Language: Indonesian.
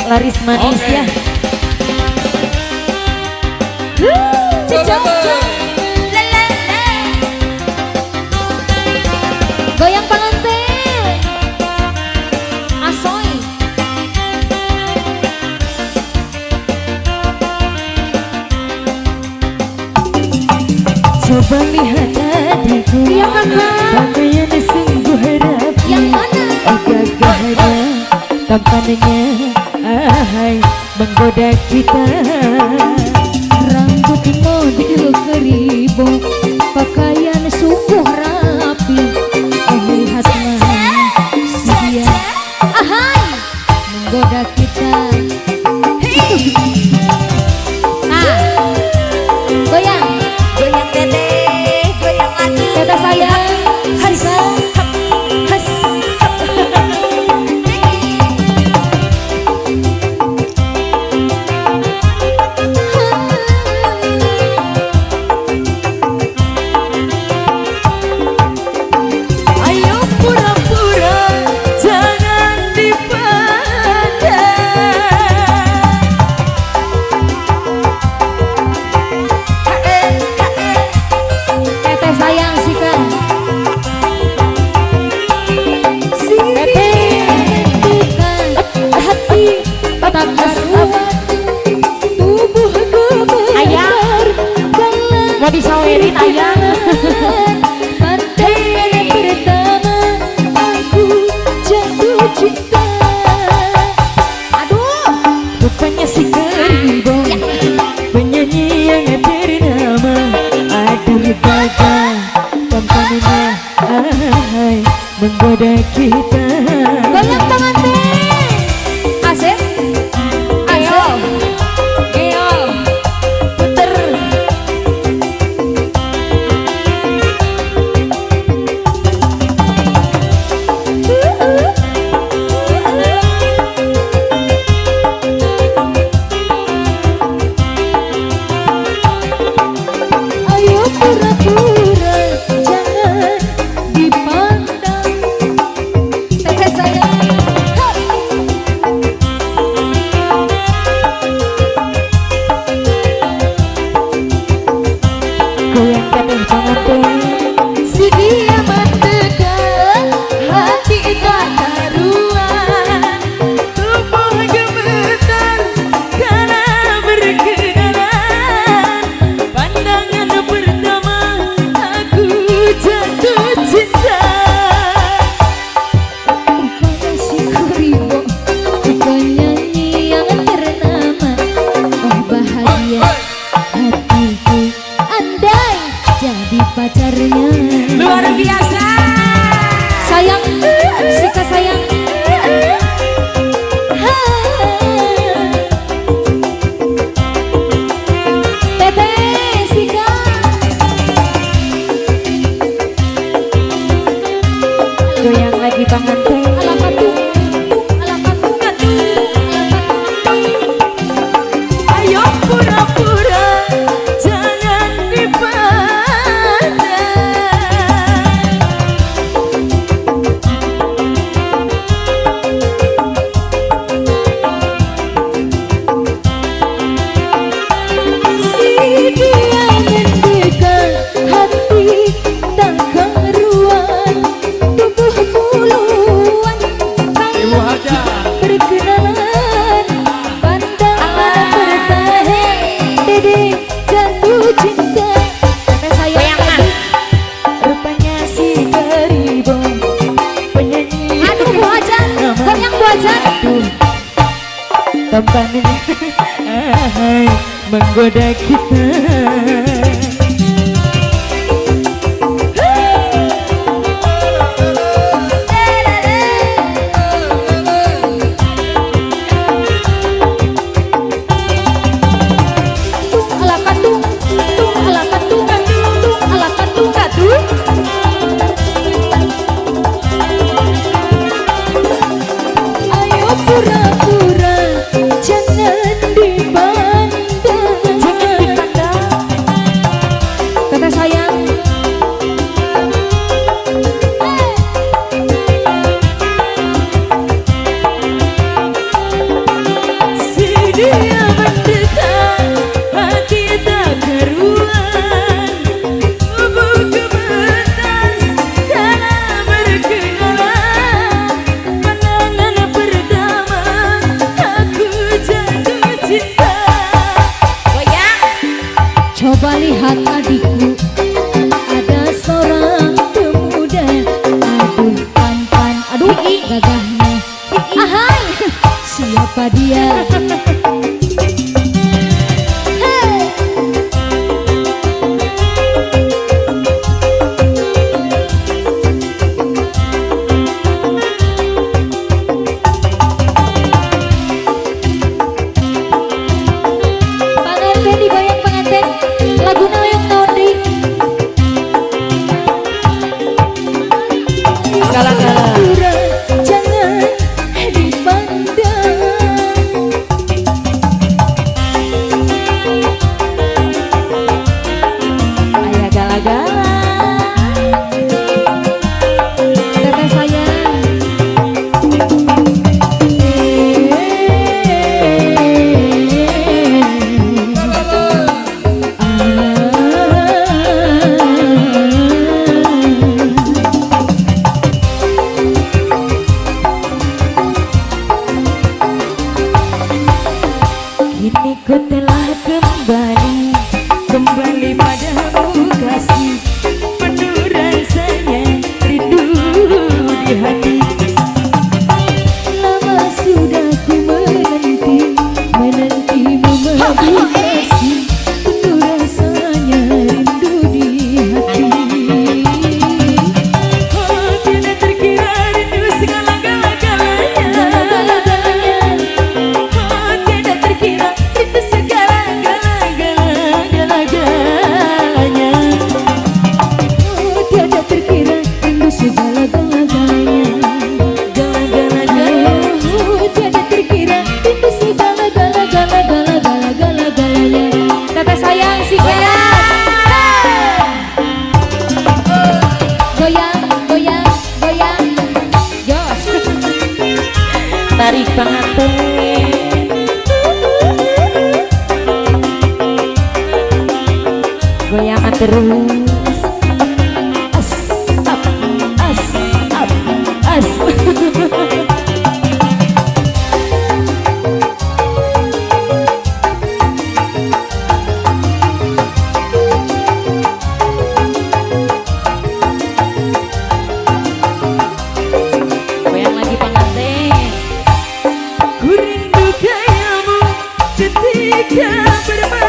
Laris manis ya. Goyang pengantin Asoy. Coba lihat adikku, Iya kakak. pakaian sungguh rapi. Yang mana? Gagah ada tampannya, ahai menggoda kita. Rambut model keribu, pakaian sungguh rapi. Lihatlah si dia, ahai menggoda kita. Goyang, Goyang dede, goyang lagi. kata sayang, Sika. Has. Ayo pura-pura jangan Teteh sayang Sika. Bukan hati tak karuan, tubuh gemetar dalam Mau disawerin ayang. pandangan pertama aku jatuh cinta. Aduh, Rupanya si keribu, penyanyi yang ternama. Aduh gagah tampannya, ahai menggoda kita. goyang pengantin. Asik, ayo, Geol, puter. ayo pura-pura jangan dipandang. Teteh sayang. Goyang kateh pengantin. Si dia mendekat, hati tak karuan. Tubuh gemetar karena berkenalan. Pandangan pertama aku jatuh cinta. Rupanya si Kuribo, penyanyi yang ternama. Oh bahagia hatiku, andai jadi pacarnya. Luar biasa. Sayang, Sika sayang. Teteh Sika. Goyang lagi pengantin. Alamat tuh, alamat tuh, Ayo pura-pura jangan dipandang. si dia mendekat, hati tak karuan, tubuh puluhan Ibu Haja. berkenalan, pandangan pertama, dede jatuh cinta. Teteh sayang tadi. Rupanya si keribu, penyanyi. Aduh Bu Hajan, goyang Bu Hajan. Tampannya, ahai menggoda kita. Tung ala katung, tung ala katung, tung ala katung katung. Ayo pura-pura jangan dipandang. siapa dia? Pengantin digoyang pengantin, lagu yang nondi. Kala-kala. Jangan dipandang. Ayah gala-gala. Teteh sayang. Kini ku telah kembali padamu kasih, penuh rasanya rindu di hati. Lama sudah ku menantimu kasih, penuh rasanya rindu di hati. Oh, tidak terkira rindu segala-galanya. Oh, tidak terkira rindu segala-galanya. Oh, tiada terkira rindu segala-galanya. Oh, tiada terkira rindu segala-galanya. Teteh sayang si goyang, goyang, goyang, jos. Tarik pengantin. Goyangan terus. As, up, as, up, as. Goyang lagi pengantin. Ku rindu kayamu ketika bermain.